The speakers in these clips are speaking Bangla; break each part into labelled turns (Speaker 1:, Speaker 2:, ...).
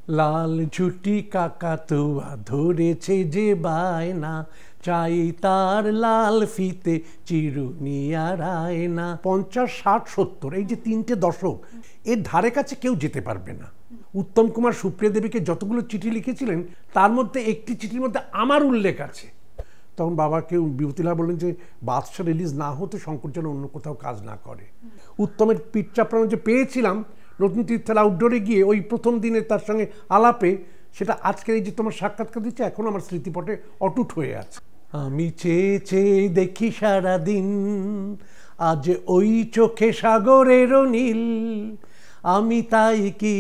Speaker 1: লাল ঝুটি কাকাতুয়া ধরেছে যে বায়না, চাই তার লাল ফিতে চিরুনি আর আয়না। 50, 60, 70 এই যে 3টে দশক, এর ধারে কাছে কেউ যেতে পারবে না। উত্তম কুমার সুপ্রিয়া দেবীকে যতগুলো চিঠি লিখেছিলেন তার মধ্যে একটি চিঠির মধ্যে আমার উল্লেখ আছে। তখন বাবাকে বিভূতিলাল বললেন যে বাদশা রিলিজ না হতে শঙ্কর যেন অন্য কোথাও কাজ না করে। উত্তমের পিঠ চাপড়ানো যে পেয়েছিলাম নতুন তীর্থের আউটডোরে গিয়ে ওই প্রথম দিনে তার সঙ্গে আলাপে, সেটা আজকের এই যে তোমার সাক্ষাৎকার দিচ্ছে এখন আমার স্মৃতিপটে অটুট হয়ে আছে। আমি চেয়ে চেয়ে দেখি সারাদিন, আজ ওই চোখে সাগরেরও নীল, আমি তাই কি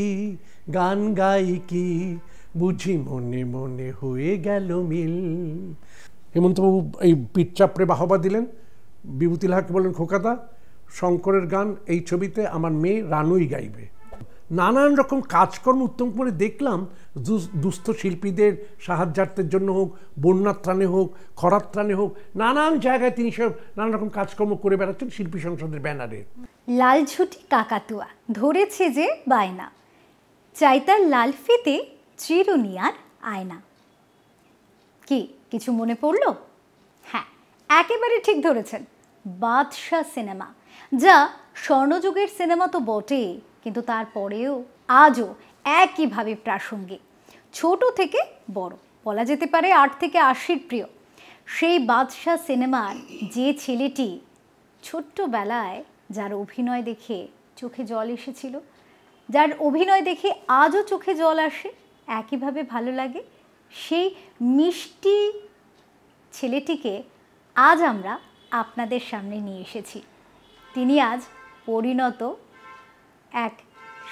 Speaker 1: গান গাই কি, বুঝি মনে মনে হয়ে গেল মিল। হেমন্তবাবু এই পিঠ চাপড়ে বাহবা দিলেন। বিভূতিলালকে বললেন, খোকাদা শঙ্করের গান এই ছবিতে আমার মেয়ে রানুই গাইবে। নানান রকম কাজকর্ম উত্তম কুমারে দেখলাম, দুস্থ শিল্পীদের সাহায্যার্থের জন্য হোক, বন্যার ত্রাণে হোক, খরার ত্রাণে হোক, নানান জায়গায় তিনি সব নানান রকম কাজকর্ম করে বেড়াচ্ছেন শিল্পী সংসদের ব্যানারে।
Speaker 2: লাল ঝুটি কাকাতুয়া ধরেছে যে বায়না, চাই তার লাল ফিতে চিরুনি আর আয়না। কি কিছু মনে পড়লো? হ্যাঁ, একেবারে ঠিক ধরেছেন। বাদশা সিনেমা, যা স্বর্ণযুগের সিনেমা তো বটেই, কিন্তু তারপরেও আজও একইভাবে প্রাসঙ্গিক। ছোট থেকে বড়, বলা যেতে পারে 8 থেকে 80-র প্রিয়। সেই বাদশা সিনেমার যে ছেলেটি ছোট্টবেলায় যার অভিনয় দেখে চোখে জল এসেছিল, যার অভিনয় দেখে আজও চোখে জল আসে, একইভাবে ভালো লাগে, সেই মিষ্টি ছেলেটিকে আজ আমরা আপনাদের সামনে নিয়ে এসেছি। তিনি আজ পরিণত এক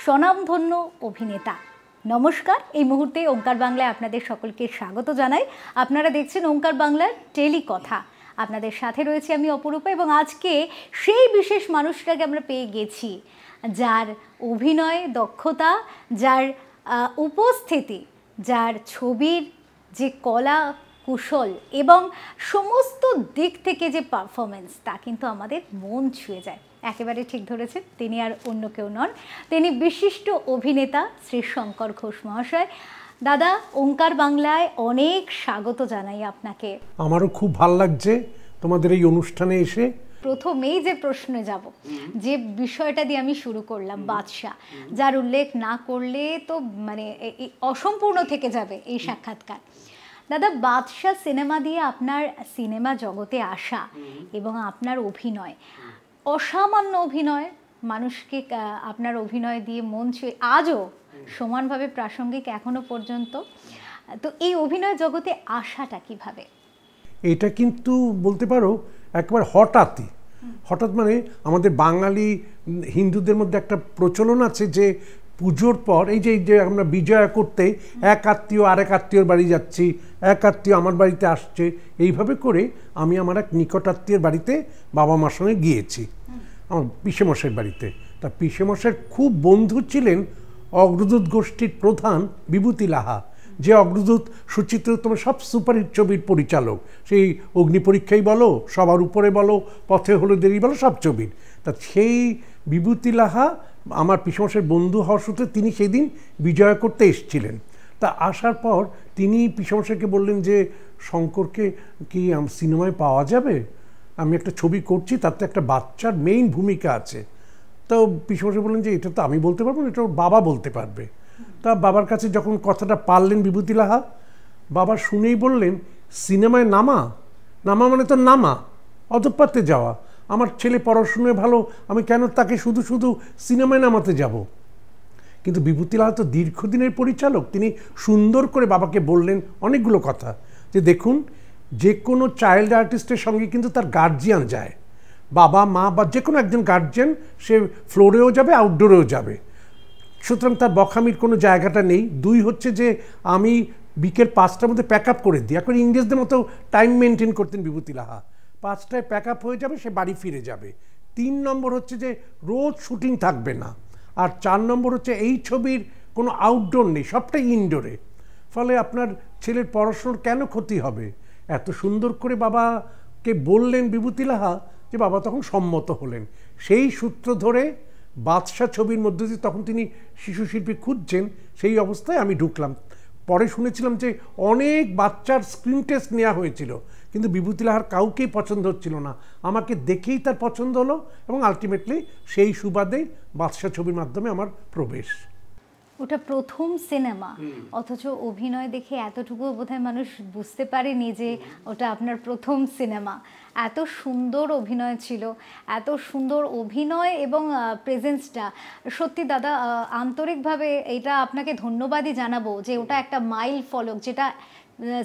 Speaker 2: স্বনামধন্য অভিনেতা। নমস্কার, এই মুহূর্তে ওঙ্কার বাংলায় আপনাদের সকলকে স্বাগত জানাই। আপনারা দেখছেন ওঙ্কার বাংলার টেলিকথা। আপনাদের সাথে রয়েছে আমি অপরূপা, এবং আজকে সেই বিশেষ মানুষটাকে আমরা পেয়ে গেছি, যার অভিনয় দক্ষতা, যার উপস্থিতি, যার ছবির যে কলা কুশল এবং সমস্ত দিক থেকে যে পারফরমেন্স, তা কিন্তু আমাদের মন ছুঁয়ে যায়। একেবারে ঠিক ধরেছেন, তিনি আর অন্য কেউ নন, তিনি বিশিষ্ট অভিনেতা শ্রী শঙ্কর ঘোষ মহাশয়। দাদা, ওঙ্কার বাংলায় অনেক স্বাগত জানাই আপনাকে।
Speaker 1: আমারও খুব ভালো লাগছে তোমাদের এই অনুষ্ঠানে এসে।
Speaker 2: প্রথমেই যে প্রশ্নে যাব, যে বিষয়টা দিয়ে আমি শুরু করলাম, বাদশা, যার উল্লেখ না করলে তো মানে অসম্পূর্ণ থেকে যাবে এই সাক্ষাৎকার। দাদা, বাদশা সিনেমা দিয়ে আপনার সিনেমা জগতে আসা এবং আপনার অভিনয়, অসামান্য অভিনয়, মানুষকে আপনার অভিনয় দিয়ে মন ছুঁয়ে আজও সমানভাবে প্রাসঙ্গিক এখনো পর্যন্ত। তো এই অভিনয় জগতে আসাটা কিভাবে?
Speaker 1: এটা কিন্তু বলতে পারো একবার হঠাৎ মানে আমাদের বাঙালি হিন্দুদের মধ্যে একটা প্রচলন আছে যে পুজোর পর এই যে আমরা বিজয়া করতে এক আত্মীয় আরেক আত্মীয়র বাড়ি যাচ্ছি, এক আত্মীয় আমার বাড়িতে আসছে, এইভাবে করে আমি আমার এক নিকট আত্মীয়ের বাড়িতে বাবা মার সঙ্গে গিয়েছি, আমার পিসেমশাইয়ের বাড়িতে। তা পিসেমশাইয়ের খুব বন্ধু ছিলেন অগ্রদূত গোষ্ঠীর প্রধান বিভূতি লাহা, যে অগ্রদূত সুচিত্রতম সব সুপারহিট ছবির পরিচালক, সেই অগ্নি পরীক্ষাই বলো, সবার উপরে বলো, পথে হলো দেরি বলো, সব ছবির। তা সেই বিভূতি লাহা আমার পিসেমশাইয়ের বন্ধু হওয়ার সূত্রে তিনি সেই দিন বিজয় করতে এসেছিলেন। তা আসার পর তিনি পিসেমশাইকে বললেন যে শঙ্করকে কি সিনেমায় পাওয়া যাবে, আমি একটা ছবি করছি, তাতে একটা বাচ্চার মেইন ভূমিকা আছে। তো পিসেমশাই বললেন যে এটা তো আমি বলতে পারবো না, এটা ওর বাবা বলতে পারবে। তা বাবার কাছে যখন কথাটা পারলেন বিভূতি লাহা, বাবা শুনেই বললেন, সিনেমায় নামা মানে তো নামা, অধঃপাতে যাওয়া। আমার ছেলে পড়াশুনোয় ভালো, আমি কেন তাকে শুধু শুধু সিনেমায় নামাতে যাব? কিন্তু বিভূতি লাহা তো দীর্ঘদিনের পরিচালক, তিনি সুন্দর করে বাবাকে বললেন অনেকগুলো কথা, যে দেখুন, যে কোনো চাইল্ড আর্টিস্টের সঙ্গে কিন্তু তার গার্জিয়ান যায়, বাবা মা বা যে কোনো একজন গার্জিয়ান, সে ফ্লোরেও যাবে আউটডোরেও যাবে, সুতরাং তার বখামির কোনো জায়গাটা নেই। 2 হচ্ছে যে আমি বিকেল 5টার মধ্যে প্যাক আপ করে দিই, এখন ইংরেজদের মতো টাইম মেনটেন করতেন বিভূতি লাহা, 5টায় প্যাক আপ হয়ে যাবে, সে বাড়ি ফিরে যাবে। 3 নম্বর হচ্ছে যে রোজ শুটিং থাকবে না, আর 4 নম্বর হচ্ছে এই ছবির কোনো আউটডোর নেই, সবটাই ইনডোরে। ফলে আপনার ছেলের পড়াশোনার কেন ক্ষতি হবে? এত সুন্দর করে বাবাকে বললেন বিভূতি লাহা যে বাবা তখন সম্মত হলেন। সেই সূত্র ধরে বাদশা ছবির মধ্যে দিয়ে তখন তিনি শিশু শিল্পী খুঁজছেন, সেই অবস্থায় আমি ঢুকলাম। পরে শুনেছিলাম যে অনেক বাচ্চার স্ক্রিন টেস্ট নেওয়া হয়েছিল, কিন্তু বিভূতি লাহার কাউকেই পছন্দ হচ্ছিল না। আমাকে দেখেই তার পছন্দ হলো এবং আলটিমেটলি সেই সুবাদেই বাদশা ছবির মাধ্যমে আমার প্রবেশ।
Speaker 2: ওটা প্রথম সিনেমা, অথচ অভিনয় দেখে এতটুকু বোধহয় মানুষ বুঝতে পারেনি যে ওটা আপনার প্রথম সিনেমা। এত সুন্দর অভিনয় ছিল, এত সুন্দর অভিনয় এবং প্রেজেন্সটা সত্যি দাদা আন্তরিকভাবে এটা আপনাকে ধন্যবাদই জানাবো যে ওটা একটা মাইল ফলক, যেটা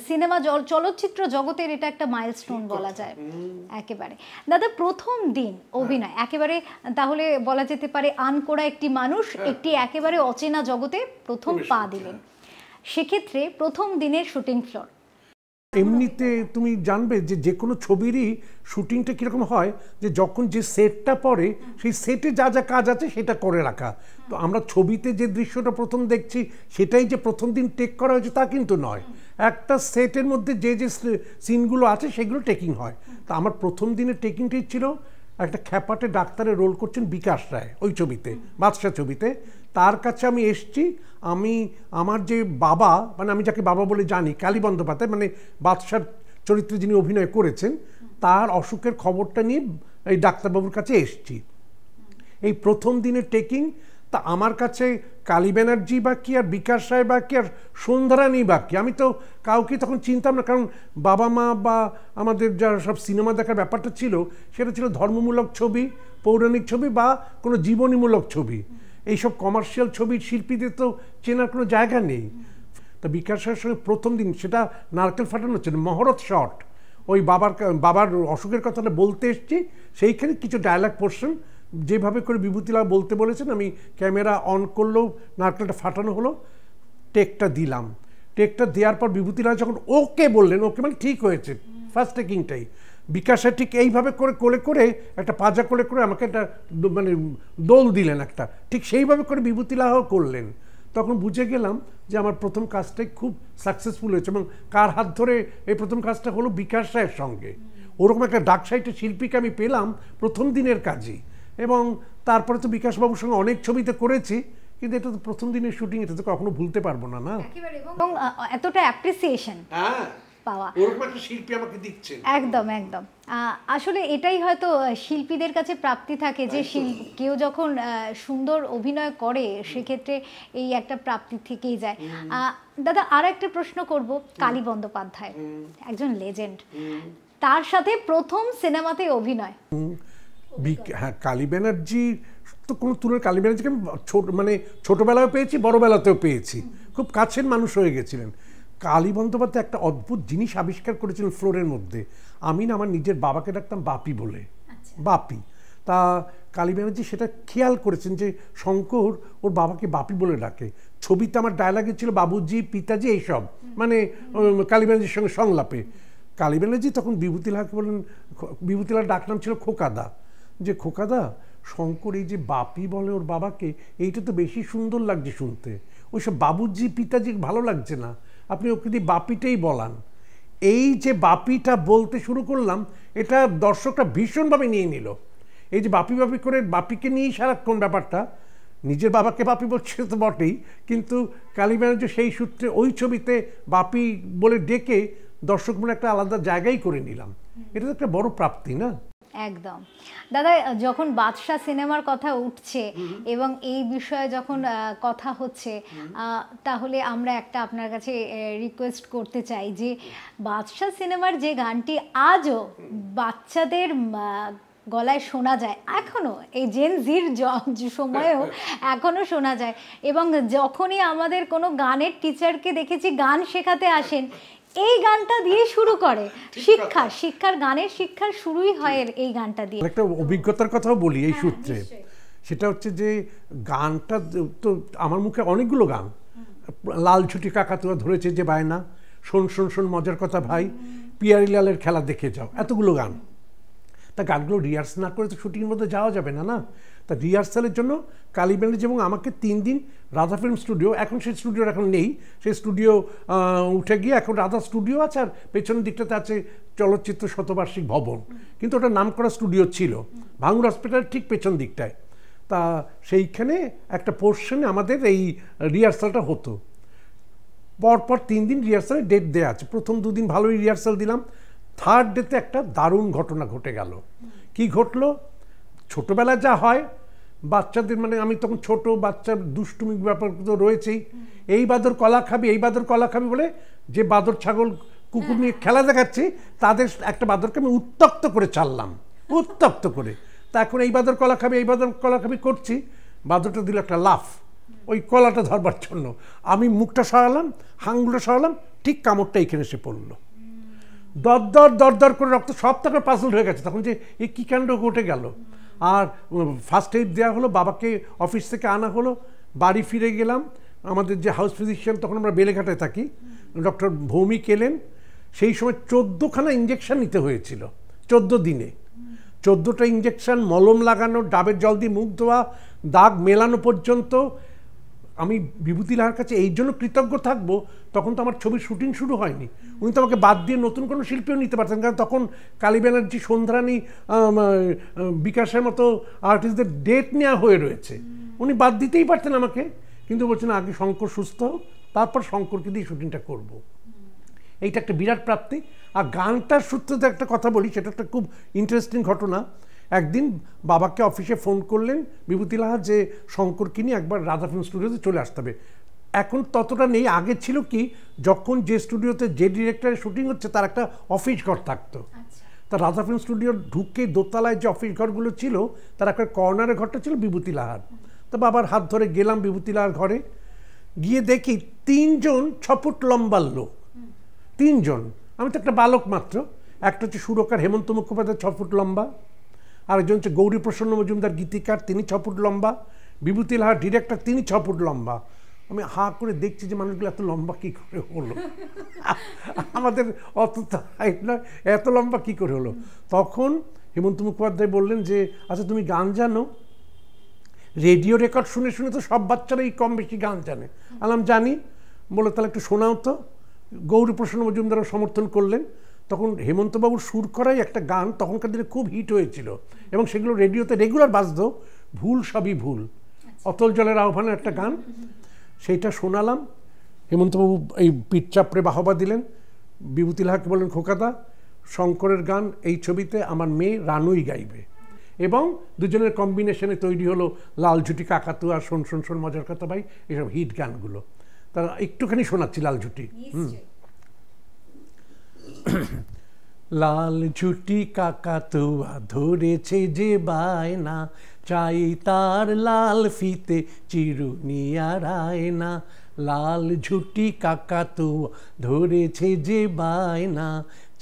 Speaker 2: সিনেমা চলচ্চিত্র জগতের এটা একটা মাইলস্টোন বলা যায় একেবারে। দাদা প্রথম দিন অভিনয় একেবারে তাহলে বলা যেতে পারে আনকোড়া একটি মানুষ একটি একেবারে অচেনা জগতে প্রথম পা দিলেন, সেক্ষেত্রে প্রথম দিনের শুটিং ফ্লোর।
Speaker 1: এমনিতে তুমি জানবে যে যে কোনো ছবিরই শুটিংটা কীরকম হয়, যে যখন যে সেটটা পড়ে সেই সেটে যা যা কাজ আছে সেটা করে রাখা। তো আমরা ছবিতে যে দৃশ্যটা প্রথম দেখছি সেটাই যে প্রথম দিন টেক করা হয়েছে তা কিন্তু নয়, একটা সেটের মধ্যে যে যে সিনগুলো আছে সেগুলো টেকিং হয়। তো আমার প্রথম দিনের টেকিংটাই ছিল একটা খ্যাপাটে ডাক্তারের রোল করছেন বিকাশ রায় ওই ছবিতে, বাদশা ছবিতে। তার কাছে আমি এসছি, আমি আমার যে বাবা, মানে আমি যাকে বাবা বলে জানি, কালী বন্দ্যোপাধ্যায়, মানে বাদশার চরিত্রে যিনি অভিনয় করেছেন, তার অসুখের খবরটা নিয়ে এই ডাক্তারবাবুর কাছে এসছি। এই প্রথম দিনের টেকিং, তা আমার কাছে কালী ব্যানার্জি বাকি আর বিকাশ রায় বাকি আর সন্ধ্যারানী বাকি, আমি তো কাউকে তখন চিনতাম না, কারণ বাবা মা বা আমাদের যা সব সিনেমা দেখার ব্যাপারটা ছিল সেটা ছিল ধর্মমূলক ছবি, পৌরাণিক ছবি বা কোনো জীবনীমূলক ছবি। এইসব কমার্শিয়াল ছবির শিল্পীদের তো চেনার কোনো জায়গা নেই। তা বিকাশ রায়ের সঙ্গে প্রথম দিন সেটা নারকেল ফাটানো ছিল, মহরত শট, ওই বাবার অসুখের কথাটা বলতে এসছি, সেইখানে কিছু ডায়ালগ পোর্শন যেভাবে করে বিভূতি লাল বলতে বলেছেন, আমি ক্যামেরা অন করলেও নারকেলটা ফাটানো হলো, টেকটা দিলাম। টেকটা দেওয়ার পর বিভূতি লাল যখন ওকে বললেন, ওকে মানে ঠিক হয়েছে, ফার্স্ট টেকিংটাই বিকাশে ঠিক এইভাবে করে কোলে করে একটা পাজা কোলে করে আমাকে একটা মানে দোল দিলেন একটা, ঠিক সেইভাবে করে বিভূতি লালও করলেন। তখন বুঝে গেলাম যে আমার প্রথম কাজটাই খুব সাকসেসফুল হয়েছে। এবং কার হাত ধরে এই প্রথম কাজটা হলো বিকাশ রায়ের সঙ্গে। ওরকম একটা ডাক সাইটের শিল্পীকে আমি পেলাম প্রথম দিনের কাজই। এবং তারপরে তো বিকাশবাবুর সঙ্গে অনেক ছবিতে করেছি, কিন্তু এটা তো প্রথম দিনের শুটিং, এটা তো কখনো ভুলতে পারবো না। না
Speaker 2: এবং এতটা অ্যাপ্রিসিয়েশন পাওয়া,
Speaker 1: ওরকম একটা শিল্পী আমাকে দিচ্ছে।
Speaker 2: একদম একদম আসলে এটাই হয়তো শিল্পীদের কাছে প্রাপ্তি থাকে যে কেউ যখন সুন্দর অভিনয় করে সেক্ষেত্রে এই একটা প্রাপ্তি থেকেই যায়। দাদা আর একটা প্রশ্ন করব, কালী বন্দ্যোপাধ্যায় একজন লেজেন্ড, তার সাথে প্রথম সিনেমাতে অভিনয়।
Speaker 1: হ্যাঁ, কালী ব্যানার্জি তো কোনো তুলনা, কালী ব্যানার্জিকে আমি মানে ছোটোবেলায়ও পেয়েছি, বড়োবেলাতেও পেয়েছি, খুব কাছের মানুষ হয়ে গেছিলেন। কালী বন্দ্যোপাধ্যায় একটা অদ্ভুত জিনিস আবিষ্কার করেছিলেন ফ্লোরের মধ্যে। আমি না আমার নিজের বাবাকে ডাকতাম বাপি বলে, বাপি। তা কালী ব্যানার্জি সেটা খেয়াল করেছেন যে শঙ্কর ওর বাবাকে বাপি বলে ডাকে। ছবিতে আমার ডায়লগে ছিল বাবুজি, পিতাজি, এইসব মানে কালী ব্যানার্জির সঙ্গে সংলাপে। কালী ব্যানার্জি তখন বিভূতি লালকে বললেন, বিভূতি লাল ডাকনাম ছিল খোকাদা, যে খোকাদা শঙ্কর এই যে বাপি বলে ওর বাবাকে, এইটা তো বেশি সুন্দর লাগছে শুনতে, ওইসব বাবুজি পিতাজি ভালো লাগছে না, আপনি ওকে দিয়ে বাপিটাই বলান। এই যে বাপিটা বলতে শুরু করলাম, এটা দর্শকরা ভীষণভাবে নিয়ে নিল। এই যে বাপি বাপি করে বাপিকে নিয়েই সারাক্ষণ ব্যাপারটা, নিজের বাবাকে বাপি বলছে তো বটেই, কিন্তু কালী ব্যানার্জি সেই সূত্রে ওই ছবিতে বাপি বলে ডেকে দর্শক মনে একটা আলাদা জায়গায় করে নিলাম। এটা তো একটা বড় প্রাপ্তি না?
Speaker 2: একদম দাদা, যখন বাদশা সিনেমার কথা উঠছে এবং এই বিষয়ে যখন কথা হচ্ছে, তাহলে আমরা একটা আপনার কাছে রিকোয়েস্ট করতে চাই যে বাদশা সিনেমার যে গানটি আজও বাচ্চাদের গলায় শোনা যায়, এখনও এই জেন জির সময়েও এখনও শোনা যায়, এবং যখনই আমাদের কোনো গানের টিচারকে দেখেছি গান শেখাতে আসেন, এই গানটা দিয়ে শুরু করে শিক্ষার গানের শিক্ষার শুরুই হয় এই গানটা দিয়ে।
Speaker 1: একটা অভিজ্ঞতার কথাও বলি এই সূত্রে, সেটা হচ্ছে যে গানটা তো আমার মুখে অনেকগুলো গান, লাল ছুটি কাকাতুয়া ধরেছে যে বায়না, শোন শোন শোন মজার কথা ভাই, পিয়ারিলালের খেলা দেখে যাও, এতগুলো গান। তা গানগুলো রিহার্স না করে তো শুটিংয়ের মধ্যে যাওয়া যাবে না। না, তা রিহার্সালের জন্য কালী ব্যানার্জি এবং আমাকে 3 দিন রাধা ফিল্ম স্টুডিও, এখন সেই স্টুডিও এখন নেই, সেই স্টুডিও উঠে গিয়ে এখন রাধা স্টুডিও আছে, আর পেছনের দিকটাতে আছে চলচ্চিত্র শতবার্ষিক ভবন, কিন্তু ওটা নাম করা স্টুডিও ছিল ভাঙুর হসপিটালের ঠিক পেছন দিকটায়। তা সেইখানে একটা পোর্শনে আমাদের এই রিহার্সালটা হতো। পরপর 3 দিন রিহার্সালের ডেট দেওয়া আছে। প্রথম 2 দিন ভালোই রিহার্সাল দিলাম, থার্ড ডেতে একটা দারুণ ঘটনা ঘটে গেল। কি ঘটলো? ছোটোবেলায় যা হয় বাচ্চাদের, মানে আমি তখন ছোট বাচ্চার দুষ্টুমি ব্যাপার তো রয়েছেই, এই বাদর কলা খাবি, এই বাদর কলা খাবি বলে যে বাদর ছাগল কুকুর নিয়ে খেলা দেখাচ্ছি, তাদের একটা বাদরকে আমি উত্তপ্ত করে চাললাম, উত্তপ্ত করে। তা এখন এই বাদর কলা খাবি, এই বাদর কলা খাবি করছি, বাদরটা দিল একটা লাফ ওই কলাটা ধরবার জন্য। আমি মুখটা সরালাম, হাঙ্গুলটা সরালাম, ঠিক কামড়টা এখানে এসে পড়লো। দর করে রক্ত সব তাকে পাজল হয়ে গেছে তখন, যে এই কী কাণ্ড ঘটে গেল। আর ফার্স্ট এইড দেওয়া হলো, বাবাকে অফিস থেকে আনা হলো, বাড়ি ফিরে গেলাম। আমাদের যে হাউস ফিজিশিয়ান, তখন আমরা বেলেঘাটায় থাকি, ডক্টর ভৌমিক এলেন। সেই সময় 14খানা ইঞ্জেকশন নিতে হয়েছিল 14 দিনে। 14টা ইঞ্জেকশন, মলম লাগানো, ডাবের জল দিয়ে মুখ ধোয়া, দাগ মেলানো পর্যন্ত। আমি বিভূতি লাহার কাছে এই জন্য কৃতজ্ঞ থাকবো, তখন তো আমার ছবির শুটিং শুরু হয়নি। উনি তো আমাকে বাদ দিয়ে নতুন কোনো শিল্পীও নিতে পারতেন, কারণ তখন কালী ব্যানার্জি, সন্ধ্রানী, বিকাশের মতো আর্টিস্টদের ডেট নেওয়া হয়ে রয়েছে। উনি বাদ দিতেই পারতেন আমাকে, কিন্তু বলছেন আগে শঙ্কর সুস্থ হোক, তারপর শঙ্করকে দিয়ে শুটিংটা করব। এইটা একটা বিরাট প্রাপ্তি। আর গানটার সূত্রে একটা কথা বলি, সেটা একটা খুব ইন্টারেস্টিং ঘটনা। একদিন বাবাকে অফিসে ফোন করলেন বিভূতি লাহা যে শঙ্করকে নিয়ে একবার রাধা ফিল্ম স্টুডিওতে চলে আসতে হবে। এখন ততটা নেই, আগে ছিল কি, যখন যে স্টুডিওতে যে ডিরেক্টরের শুটিং হচ্ছে তার একটা অফিস ঘর থাকতো। তা রাধা ফিল্ম স্টুডিওর ঢুকে দোতলায় যে অফিস ঘরগুলো ছিল, তার একটা কর্নারের ঘরটা ছিল বিভূতি লাহার। তো বাবার হাত ধরে গেলাম বিভূতি লাহার ঘরে, গিয়ে দেখি 3 জন 6 ফুট লম্বা লোক, 3 জন। আমি তো একটা বালক মাত্র। একটা হচ্ছে সুরকার হেমন্ত মুখোপাধ্যায় 6 ফুট লম্বা, আরেকজন হচ্ছে গৌরী প্রসন্ন মজুমদার গীতিকার, তিনি 6 ফুট লম্বা, বিভূতি লাহার ডিরেক্টর, তিনি 6 ফুট লম্বা। আমি হা করে দেখছি যে মানুষগুলো এত লম্বা কী করে হলো, আমাদের অত হাইট নয়, এত লম্বা কী করে হলো। তখন হেমন্ত মুখোপাধ্যায় বললেন যে আচ্ছা তুমি গান জানো? রেডিও রেকর্ড শুনে শুনে তো সব বাচ্চারাই কম বেশি গান জানে। আলাম জানি। বলে তাহলে একটু শোনাও তো। গৌরী প্রসন্ন মজুমদারও সমর্থন করলেন। তখন হেমন্তবাবুর সুর করাই একটা গান তখনকার দিনে খুব হিট হয়েছিল, এবং সেগুলো রেডিওতে রেগুলার বাজতো, ভুল সবই ভুল, অতল জলের আহ্বানের একটা গান। সেইটা শোনালাম। হেমন্তবাবু এই পিঠ চাপড়ে বাহবা দিলেন। বিভূতি লাহাকে বললেন, খোকাদা শঙ্করের গান এই ছবিতে আমার মেয়ে রানুই গাইবে। এবং দুজনের কম্বিনেশনে তৈরি হলো লাল ঝুটি, কাকাতুয়া, শোন শোন শোন, মজার কথা ভাই, এসব হিট গানগুলো। তারা একটুখানি শোনাচ্ছি লাল ঝুটি। লাল ঝুটি কাকাতুয়া ধরেছে যে বায়না, চাই তার লাল ফিতে চিরুনি আর আয়না। লাল ঝুটি কাকাতুয়া ধরেছে যে বায়না,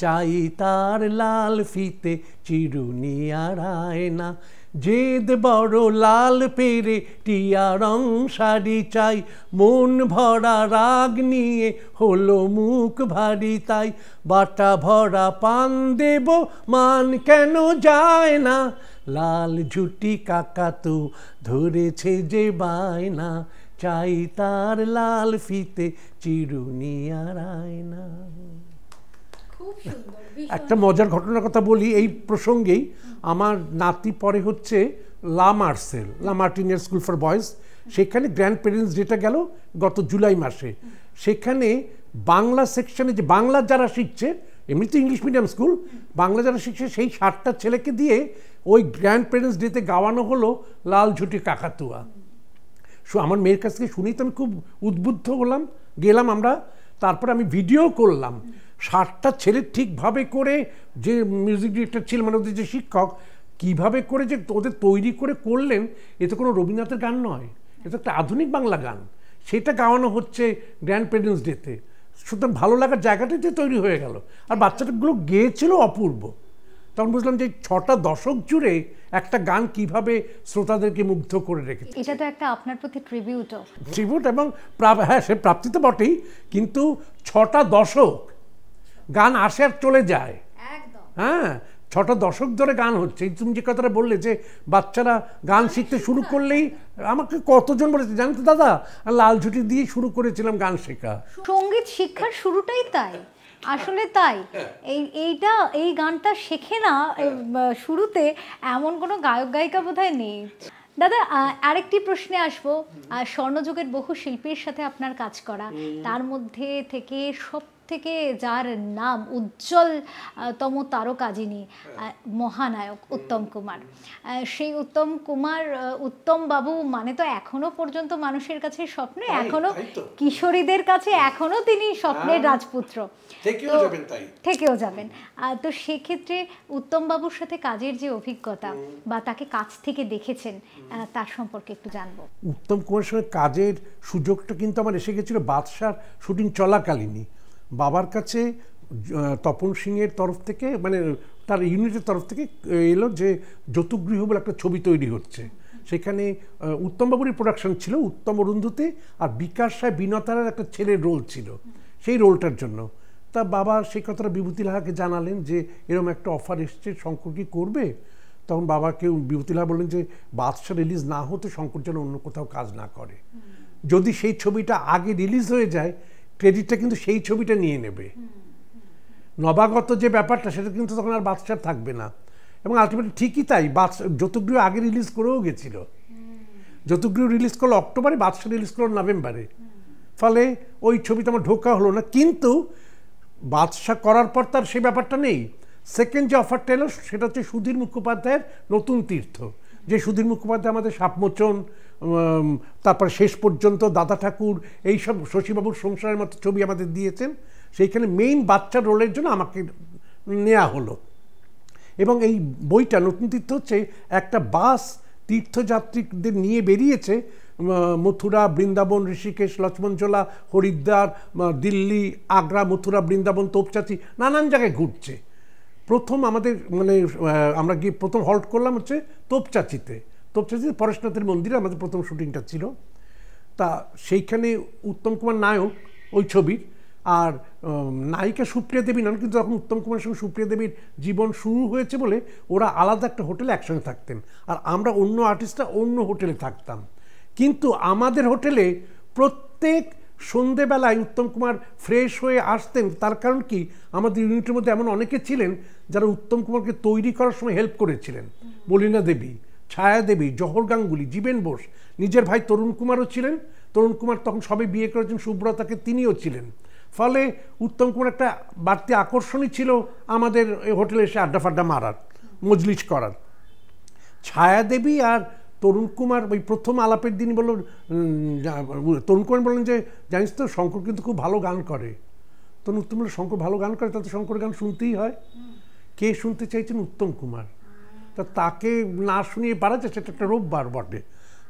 Speaker 1: চাই তার লাল ফিতে চিরুনি আর আয়না। জেদ বড় লাল পেরে টিয়া রং শাড়ি চাই, মন ভরা রাগ নিয়ে হলো মুখ ভারী তাই। বাটা ভরা পান দেব মান কেন যায় না, লাল ঝুটি কাকাতু ধরেছে যে বায়না, চাই তার লাল ফিতে চিরুনি আর আয়না। একটা মজার ঘটনার কথা বলি এই প্রসঙ্গেই। আমার নাতি পরে হচ্ছে লা মার্সেল, লা মার্টিনিয়ার স্কুল ফর বয়েজ, সেখানে গ্র্যান্ড পেরেন্টস ডেটা গেল গত জুলাই মাসে। সেখানে বাংলা সেকশনে যে বাংলা যারা শিখছে, এমনিতে ইংলিশ মিডিয়াম স্কুল, বাংলা যারা শিখছে সেই 60টা ছেলেকে দিয়ে ওই গ্র্যান্ড পেরেন্টস ডেতে গাওয়ানো হলো লাল ঝুটি কাকাতুয়া। আমার মেয়ের কাছ থেকে শুনেই তো আমি খুব উদ্বুদ্ধ হলাম, গেলাম আমরা, তারপরে আমি ভিডিও করলাম। 60টা ছেলে ঠিকভাবে করে, যে মিউজিক ডিরেক্টর ছিল মানে ওদের যে শিক্ষক, কীভাবে করে যে ওদের তৈরি করে করলেন, এ তো কোনো রবীন্দ্রনাথের গান নয়, এটা একটা আধুনিক বাংলা গান, সেটা গাওয়ানো হচ্ছে গ্র্যান্ড পেরেন্টস ডেতে। সুতরাং ভালো লাগার জায়গাটাই যে তৈরি হয়ে গেল। আর বাচ্চাটাগুলো গেয়েছিল অপূর্ব। তখন বুঝলাম যে 6টা দশক জুড়ে একটা গান কিভাবে শ্রোতাদেরকে মুগ্ধ করে রেখেছে।
Speaker 2: এটা তো একটা আপনার প্রতি ট্রিবিউটও।
Speaker 1: ট্রিবিউট এবং হ্যাঁ, সে প্রাপ্তি তো বটেই, কিন্তু 6টা দশক গান আসে আর চলে যায়। হ্যাঁ, 6টা দশক ধরে গান হচ্ছে। তুমি যে কথাটা বললে যে বাচ্চারা গান শিখতে শুরু করলেই, আমাকে কতজন বলেছে জানেন তো দাদা, লাল ঝুটি দিয়ে শুরু করেছিলাম গান শেখা।
Speaker 2: সঙ্গীত শিক্ষার শুরুটাই তাই, আসলে তাই। এই গানটা শেখে না শুরুতে এমন কোনো গায়ক গায়িকা বোধহয় নেই। দাদা আরেকটি প্রশ্নে আসবো। স্বর্ণযুগের বহু শিল্পীর সাথে আপনার কাজ করা, তার মধ্যে থেকে সব থেকে যার নাম উজ্জ্বলতম তারকা যিনি, মহানায়ক উত্তম কুমার। সেই উত্তম কুমার, উত্তম বাবু মানে তো এখনো পর্যন্ত মানুষের কাছে স্বপ্নে, এখনো কিশোরীদের কাছে এখনো তিনি স্বপ্নের রাজপুত্র, থেকেও যাবেন। তো সেক্ষেত্রে উত্তম বাবুর সাথে কাজের যে অভিজ্ঞতা বা তাকে কাছ থেকে দেখেছেন, তার সম্পর্কে একটু জানবো।
Speaker 1: উত্তম কুমারের সঙ্গে কাজের সুযোগটা কিন্তু আমার এসে গেছিল বাদশার শুটিং চলাকালীনই। বাবার কাছে তপন সিংয়ের তরফ থেকে, মানে তার ইউনিটের তরফ থেকে এলো যে যতুগৃহ বলে একটা ছবি তৈরি হচ্ছে, সেখানে উত্তমবাবুরই প্রোডাকশন ছিল, উত্তম অরুন্ধতী আর বিকাশ রায় বিনতারার একটা ছেলের রোল ছিল সেই রোলটার জন্য। তা বাবা সেই কথাটা বিভূতি লাহাকে জানালেন যে এরকম একটা অফার এসছে, শঙ্কর কি করবে? তখন বাবাকে বিভূতি লাহা বললেন যে বাদশা রিলিজ না হতে শঙ্কর যেন অন্য কোথাও কাজ না করে, যদি সেই ছবিটা আগে রিলিজ হয়ে যায় ক্রেডিটটা কিন্তু সেই ছবিটা নিয়ে নেবে। নবাগত যে ব্যাপারটা সেটা কিন্তু তখন আর বাদশার থাকবে না। এবং আলটিমেটলি ঠিকই তাই, যতুগৃহ আগে রিলিজ করেও গেছিল। যতুগৃহ রিলিজ করলো অক্টোবরে, বাদশা রিলিজ করলো নভেম্বরে, ফলে ওই ছবিটা আমার ঢোকা হলো না। কিন্তু বাদশা করার পর তার সেই ব্যাপারটা নেই। সেকেন্ড যে অফারটা এলো সেটা হচ্ছে সুধীর মুখোপাধ্যায়ের নতুন তীর্থ, যে সুধীর মুখোপাধ্যায় আমাদের সাপমোচন, তারপরে শেষ পর্যন্ত, দাদা ঠাকুর, এইসব শশীবাবুর সংসারের মতো ছবি আমাদের দিয়েছেন। সেইখানে মেইন বাচ্চার রোলের জন্য আমাকে নেওয়া হলো। এবং এই বইটা নতুন তীর্থ হচ্ছে একটা বাস তীর্থযাত্রীদের নিয়ে বেরিয়েছে মথুরা, বৃন্দাবন, ঋষিকেশ, লক্ষ্মণঝোলা, হরিদ্বার, দিল্লি, আগ্রা, মথুরা, বৃন্দাবন, তোপচাঁচি, নানান জায়গায় ঘুরছে। প্রথম আমাদের মানে আমরা গিয়ে প্রথম হল্ট করলাম হচ্ছে তোপচাঁচিতে। তোপচাঁচিতে পরেশনাথের মন্দিরে আমাদের প্রথম শুটিংটা ছিল। তা সেইখানে উত্তম কুমার নায়ক ওই ছবির, আর নায়িকা সুপ্রিয়া দেবী নন, কিন্তু তখন উত্তম কুমারের সঙ্গে সুপ্রিয়া দেবীর জীবন শুরু হয়েছে বলে ওরা আলাদা একটা হোটেলে একসঙ্গে থাকতেন, আর আমরা অন্য আর্টিস্টরা অন্য হোটেলে থাকতাম। কিন্তু আমাদের হোটেলে প্রত্যেক সন্ধেবেলায় উত্তম কুমার ফ্রেশ হয়ে আসতেন। তার কারণ কি, আমাদের ইউনিটের মধ্যে এমন অনেকে ছিলেন যারা উত্তম কুমারকে তৈরি করার সময় হেল্প করেছিলেন। মলিনা দেবী, ছায়া দেবী, জহর গাঙ্গুলি, জীবেন বোস, নিজের ভাই তরুণ কুমারও ছিলেন। তরুণ কুমার তখন সবে বিয়ে করেছেন সুব্রতাকে, তিনিও ছিলেন। ফলে উত্তম কুমার একটা বাড়তি আকর্ষণই ছিল আমাদের হোটেলে এসে আড্ডা ফাড্ডা মারার, মজলিস করার। ছায়া দেবী আর তরুণ কুমার ওই প্রথম আলাপের দিন বলল, তরুণ কুমার বললেন যে জানিস তো শঙ্কর কিন্তু খুব ভালো গান করে। তরুণ উত্তম বলল শঙ্কর ভালো গান করে, তাহলে তো শঙ্কর গান শুনতেই হয়। কে শুনতে চাইছেন? উত্তম কুমার। তা তাকে না শুনিয়ে পারা যায়, সেটা একটা রোববার বটে।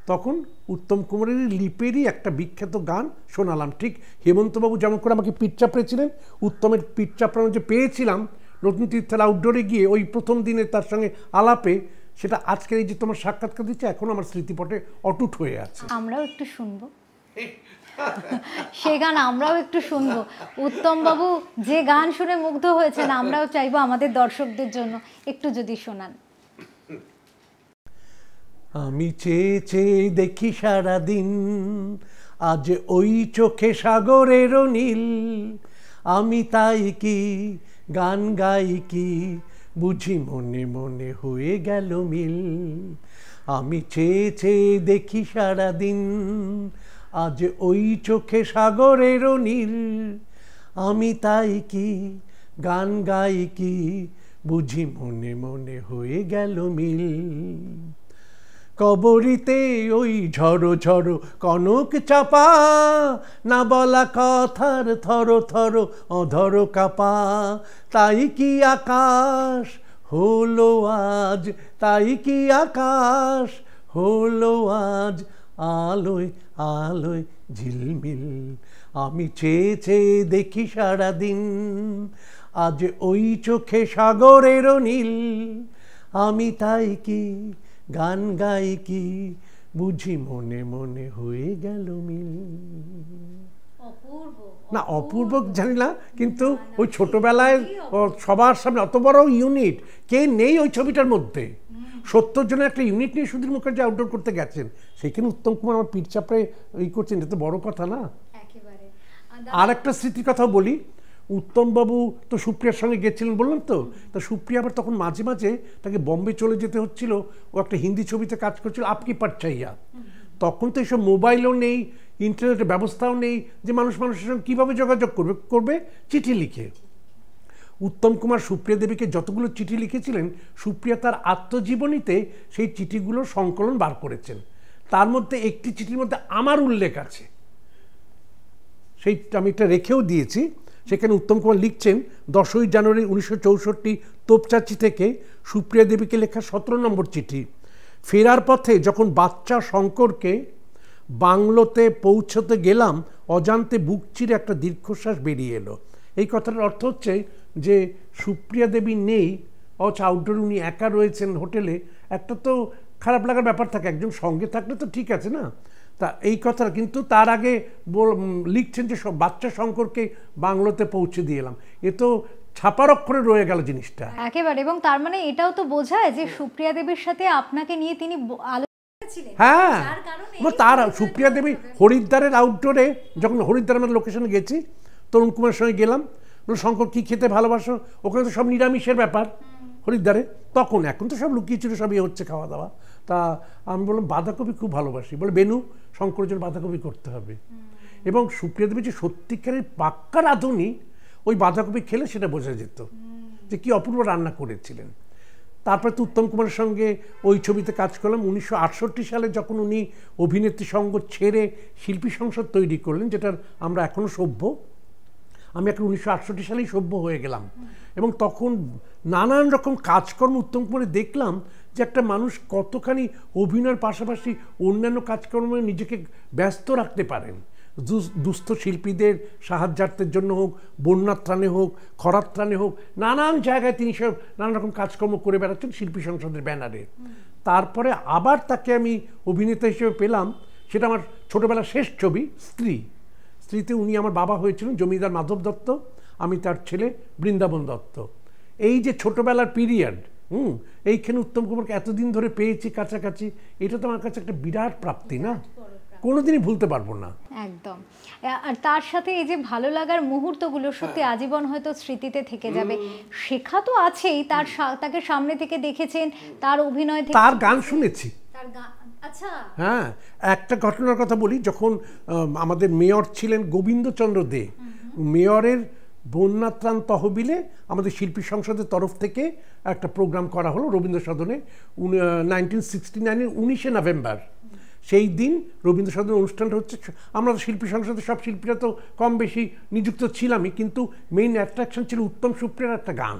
Speaker 1: তখন উত্তম কুমারের লিপেরই একটা বিখ্যাত গান শোনালাম। ঠিক হেমন্তবাবু যেমন করে আমাকে পিঠ চাপড়েছিলেন, উত্তমের পিঠ চাপড়ানো যে পেয়েছিলাম নতুন তীর্থের আউটডোরে গিয়ে ওই প্রথম দিনে তার সঙ্গে আলাপে, সেটা আজকের এই যে তোমার সাক্ষাৎকার দিচ্ছে এখন আমার স্মৃতিপটে অটুট হয়ে আছে।
Speaker 2: আমরাও একটু শুনবো সে গান, আমরাও একটু শুনবো। উত্তম বাবু যে গান শুনে মুগ্ধ হয়েছেন, আমরাও চাইবো আমাদের দর্শকদের জন্য একটু যদি শোনান।
Speaker 1: আমি চেয়ে চেয়ে দেখি সারাদিন, আজ ওই চোখে সাগরের নীল, আমি তাই কি গান গাই কি, বুঝি মনে মনে হয়ে গেল মিল। আমি চেয়ে চেয়ে দেখি সারাদিন, আজ ওই চোখে সাগরের নীল, আমি তাই কি গান গাই কি, বুঝি মনে মনে হয়ে গেল মিল। কবরিতে ওই ঝড়ো ঝড়ো কনক চাপা, না বলা কথার থরো থরো অধর কাপা, তাই কি আকাশ হলো আজ, তাই কি আকাশ হলো আজ, আলোয় আলোয় ঝিলমিল। আমি চেয়ে চেয়ে দেখি সারাদিন, আজ ওই চোখে সাগরের নীল, আমি তাই কি গান গাই কি, বুঝি মনে মনে হয়ে গেল মিল। না অপূর্ব জানি না, কিন্তু ওই ছোটবেলায় সবার সামনে অত বড় ইউনিট কে নেই ওই ছবিটার মধ্যে। 70 জনের একটা ইউনিট নিয়ে সুধীর মুখার্জি আউটডোর করতে গেছেন, সেইখানে উত্তম কুমার আমার পিঠ চাপড়ে ই করছেন, এটা তো বড় কথা না। আর একটা স্মৃতির কথা বলি, উত্তমবাবু তো সুপ্রিয়ার সঙ্গে গেছিলেন বললাম তো, তা সুপ্রিয়া আবার তখন মাঝে মাঝে তাকে বম্বে চলে যেতে হচ্ছিল, ও একটা হিন্দি ছবিতে কাজ করছিল আপকি পাটচাইয়া। তখন তো এইসব মোবাইলও নেই, ইন্টারনেটের ব্যবস্থাও নেই, যে মানুষ মানুষের সঙ্গে কীভাবে যোগাযোগ করবে চিঠি লিখে। উত্তম কুমার সুপ্রিয়া দেবীকে যতগুলো চিঠি লিখেছিলেন, সুপ্রিয়া তার আত্মজীবনীতে সেই চিঠিগুলোর সংকলন বার করেছেন। তার মধ্যে একটি চিঠির মধ্যে আমার উল্লেখ আছে, সেই আমি এটা রেখেও দিয়েছি। সেখানে উত্তম কুমার লিখছেন 10ই জানুয়ারি 1964 তোপচাচি থেকে সুপ্রিয়া দেবীকে লেখা 17 নম্বর চিঠি। ফেরার পথে যখন বাচ্চা শঙ্করকে বাংলোতে পৌঁছতে গেলাম, অজান্তে বুক চিরে একটা দীর্ঘশ্বাস বেরিয়ে এলো। এই কথাটার অর্থ হচ্ছে যে সুপ্রিয়া দেবী নেই, আউটডোর উনি একা রয়েছেন হোটেলে, একটা তো খারাপ লাগার ব্যাপার থাকে, একজন সঙ্গে থাকলে তো ঠিক আছে না। তা এই কথাটা কিন্তু তার আগে লিখছেন যে সব বাচ্চা শঙ্করকে বাংলোতে পৌঁছে দিয়ে এলাম, এ তো ছাপার অক্ষরে রয়ে গেল জিনিসটা
Speaker 2: একেবারে। এবং তার মানে এটাও তো বোঝায় যে সুপ্রিয়া দেবীর সাথে আপনাকে নিয়ে তিনি
Speaker 1: হ্যাঁ, তার সুপ্রিয়া দেবী হরিদ্বারের আউটডোরে, যখন হরিদ্বার আমরা লোকেশনে গেছি, তরুণ কুমারের সঙ্গে গেলাম, শঙ্কর কি খেতে ভালোবাসো, ওখানে তো সব নিরামিষের ব্যাপার হরিদ্বারে তখন, এখন তো সব লুকিয়ে চুরে সব হচ্ছে খাওয়া দাওয়া। তা আমি বললাম বাঁধাকপি খুব ভালোবাসি, বলে বেনু শঙ্করের জন্য বাঁধাকপি করতে হবে। এবং সুপ্রিয়া দেবী যে সত্যিকারের পাক্কা রাঁধুনি, ওই বাঁধাকপি খেলে সেটা বোঝা যেত যে কি অপূর্ব রান্না করেছিলেন। তারপরে তো উত্তম কুমারের সঙ্গে ওই ছবিতে কাজ করলাম। 1968 সালে যখন উনি অভিনেত্রী সঙ্গ ছেড়ে শিল্পী সংসদ তৈরি করলেন, যেটার আমরা এখনও সভ্য, আমি এখন 1968 সালেই সভ্য হয়ে গেলাম। এবং তখন নানান রকম কাজকর্ম উত্তম কুমারে দেখলাম যে একটা মানুষ কতখানি অভিনয়ের পাশাপাশি অন্যান্য কাজকর্মে নিজেকে ব্যস্ত রাখতে পারেন। দুস্থ শিল্পীদের সাহায্যার্থের জন্য হোক, বন্যার ত্রাণে হোক, খরার ত্রাণে হোক, নানান জায়গায় তিনি সব নানা রকম কাজকর্ম করে বেড়াচ্ছেন শিল্পী সংসদের ব্যানারে। তারপরে আবার তাকে আমি অভিনেতা হিসেবে পেলাম, সেটা আমার ছোটোবেলার শেষ ছবি স্ত্রীতে উনি আমার বাবা হয়েছিলেন জমিদার মাধব দত্ত, আমি তার ছেলে বৃন্দাবন দত্ত। এই যে ছোটোবেলার পিরিয়ড, এইখানে উত্তম কুমারকে এতদিন ধরে পেয়েছি কাছাকাছি, এটা তো আমার কাছে একটা বিরাট প্রাপ্তি না, কোনোদিনই ভুলতে পারবো না।
Speaker 2: একদম। আর তার সাথে এই যে ভালো লাগার মুহূর্তগুলো সত্যি আজীবন হয়তো স্মৃতিতে থেকে যাবে। শেখা তো আছেই, তাকে সামনে থেকে দেখেছেন, তার অভিনয় থেকে,
Speaker 1: তার গান শুনেছি।
Speaker 2: আচ্ছা,
Speaker 1: হ্যাঁ, একটা ঘটনার কথা বলি। যখন আমাদের মেয়র ছিলেন গোবিন্দচন্দ্র দে, মেয়রের বন্যাত্রাণ তহবিলে আমাদের শিল্পী সংসদের তরফ থেকে একটা প্রোগ্রাম করা হলো রবীন্দ্র সদনে 1969-এর 19শে নভেম্বর। সেই দিন রবীন্দ্র সদনের অনুষ্ঠানটা হচ্ছে। আমরা শিল্পী সংসদের সব শিল্পীরা তো কম বেশি নিযুক্ত ছিলামই, কিন্তু মেইন অ্যাট্রাকশন ছিল উত্তম সুপ্রিয়ার একটা গান।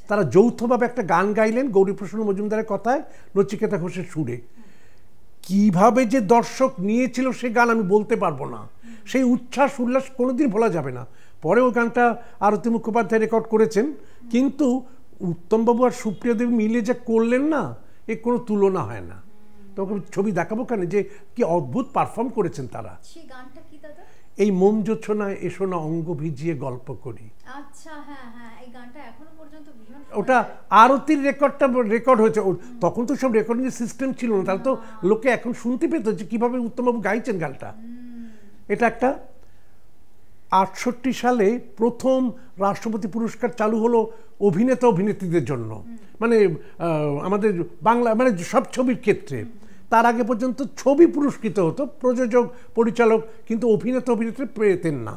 Speaker 1: তারা যৌথভাবে একটা গান গাইলেন গৌরীপ্রসন্ন মজুমদারের কথায়, নচিকেতা ঘোষের সুরে। কিভাবে যে দর্শক নিয়েছিল সে গান আমি বলতে পারবো না, সেই উচ্ছ্বাস উল্লাস কোনোদিন ভোলা যাবে না। পরে ওই গানটা আরতি মুখোপাধ্যায় রেকর্ড করেছেন, কিন্তু উত্তমবাবু আর সুপ্রিয়া দেবী মিলে যে করলেন না, এ কোনো তুলনা হয় না। তোকে ছবি দেখাবো কেন, যে কি অদ্ভুত পারফর্ম করেছেন তারা। এই মোম জোছনায় এসো না অঙ্গ ভিজিয়ে গল্প করি,
Speaker 2: আচ্ছা হ্যাঁ হ্যাঁ, এই গানটা এখনো পর্যন্ত ভীষণ,
Speaker 1: ওটা আরতির রেকর্ড হয়েছে। তখন তো সব রেকর্ডিং সিস্টেম ছিল না, তাহলে তো লোকে এখন শুনতে পেত যে কিভাবে উত্তমবাবু গাইছেন গানটা। এটা একটা 68 সালে প্রথম রাষ্ট্রপতি পুরস্কার চালু হলো অভিনেতা অভিনেত্রীদের জন্য, মানে আমাদের বাংলা মানে সব ছবির ক্ষেত্রে। তার আগে পর্যন্ত ছবি পুরস্কৃত হতো, প্রযোজক পরিচালক, কিন্তু অভিনেতা অভিনেত্রী পেতেন না।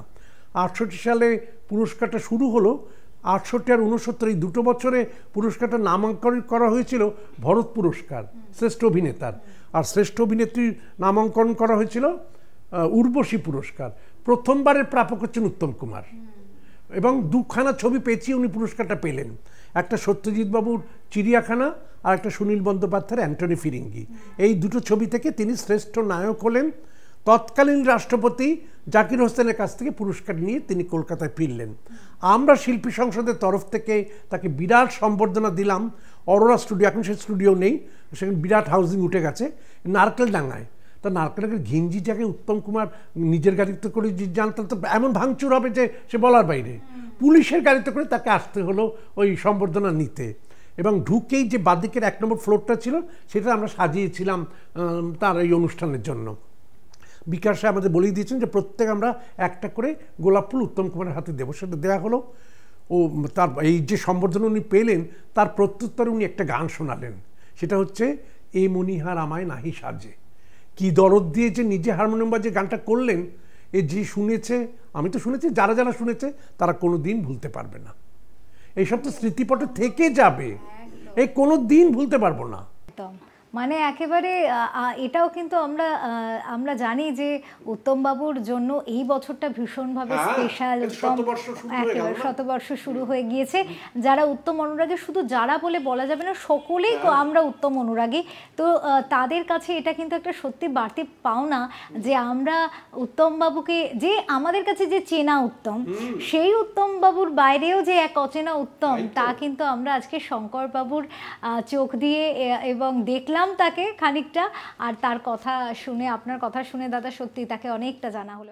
Speaker 1: 68 সালে পুরস্কারটা শুরু হলো। 68 আর 69 এই দুটো বছরে পুরস্কারটা নামাঙ্কন করা হয়েছিল ভরত পুরস্কার শ্রেষ্ঠ অভিনেতার, আর শ্রেষ্ঠ অভিনেত্রীর নামাঙ্কন করা হয়েছিল উর্বশী পুরস্কার। প্রথমবারের প্রাপক হচ্ছেন উত্তম কুমার, এবং দুখানা ছবি পেয়েছি উনি পুরস্কারটা পেলেন। একটা সত্যজিৎ বাবুর চিড়িয়াখানা আর একটা সুনীল বন্দ্যোপাধ্যায়ের অ্যান্টনি ফিরিঙ্গি। এই দুটো ছবি থেকে তিনি শ্রেষ্ঠ নায়ক হলেন। তৎকালীন রাষ্ট্রপতি জাকির হোসেনের কাছ থেকে পুরস্কার নিয়ে তিনি কলকাতায় ফিরলেন। আমরা শিল্পী সংসদের তরফ থেকে তাকে বিরাট সম্বর্ধনা দিলাম। অরোরা স্টুডিও, এখন সেই স্টুডিও নেই, সেখানে বিরাট হাউজিং উঠে গেছে নারকেলডাঙ্গায়। তা নারকেলডাঙ্গার ঘিঞ্জি জায়গায় উত্তম কুমার নিজের গাড়িতে করে জানতাম তো এমন ভাঙচুর হবে যে সে বলার বাইরে, পুলিশের গাড়িতে করে তাকে আসতে হলো ওই সম্বর্ধনা নিতে। এবং ঢুকেই যে বাদিকের 1 নম্বর ফ্লোরটা ছিল, সেটা আমরা সাজিয়েছিলাম তার এই অনুষ্ঠানের জন্য। বিকাশে আমাদের বলেই দিয়েছেন যে প্রত্যেক আমরা একটা করে গোলাপ ফুল উত্তম কুমারের হাতে দেবো। সেটা দেওয়া হলো। ও তার এই যে সম্বর্ধনা উনি পেলেন তার প্রত্যুত্তরে উনি একটা গান শোনালেন, সেটা হচ্ছে এ মণিহার আমায় নাহি সাজে। কি দরদ দিয়ে যে নিজে হারমোনিয়াম বাজিয়ে গানটা করলেন, এ যে শুনেছে, আমি তো শুনেছি, যারা যারা শুনেছে তারা কোনো দিন ভুলতে পারবে না। এইসব তো স্মৃতিপটে থেকে যাবে, এই কোনো দিন ভুলতে পারবো না।
Speaker 2: একদম, মানে একেবারে এটাও কিন্তু আমরা জানি যে উত্তমবাবুর জন্য এই বছরটা ভীষণভাবে স্পেশাল। একেবারে শতবর্ষ শুরু হয়ে গিয়েছে। যারা উত্তম অনুরাগী, শুধু যারা বলে বলা যাবে না, সকলেই আমরা উত্তম অনুরাগী। তো তাদের কাছে এটা কিন্তু একটা সত্যি বাড়তি পাওনা যে আমরা উত্তমবাবুকে, যে আমাদের কাছে যে চেনা উত্তম, সেই উত্তমবাবুর বাইরেও যে এক অচেনা উত্তম, তা কিন্তু আমরা আজকে শঙ্করবাবুর চোখ দিয়ে এবং দেখলাম তাকে খানিকটা। আর তার কথা শুনে, আপনার কথা শুনে দাদা, সত্যি তাকে অনেকটা জানা হলো।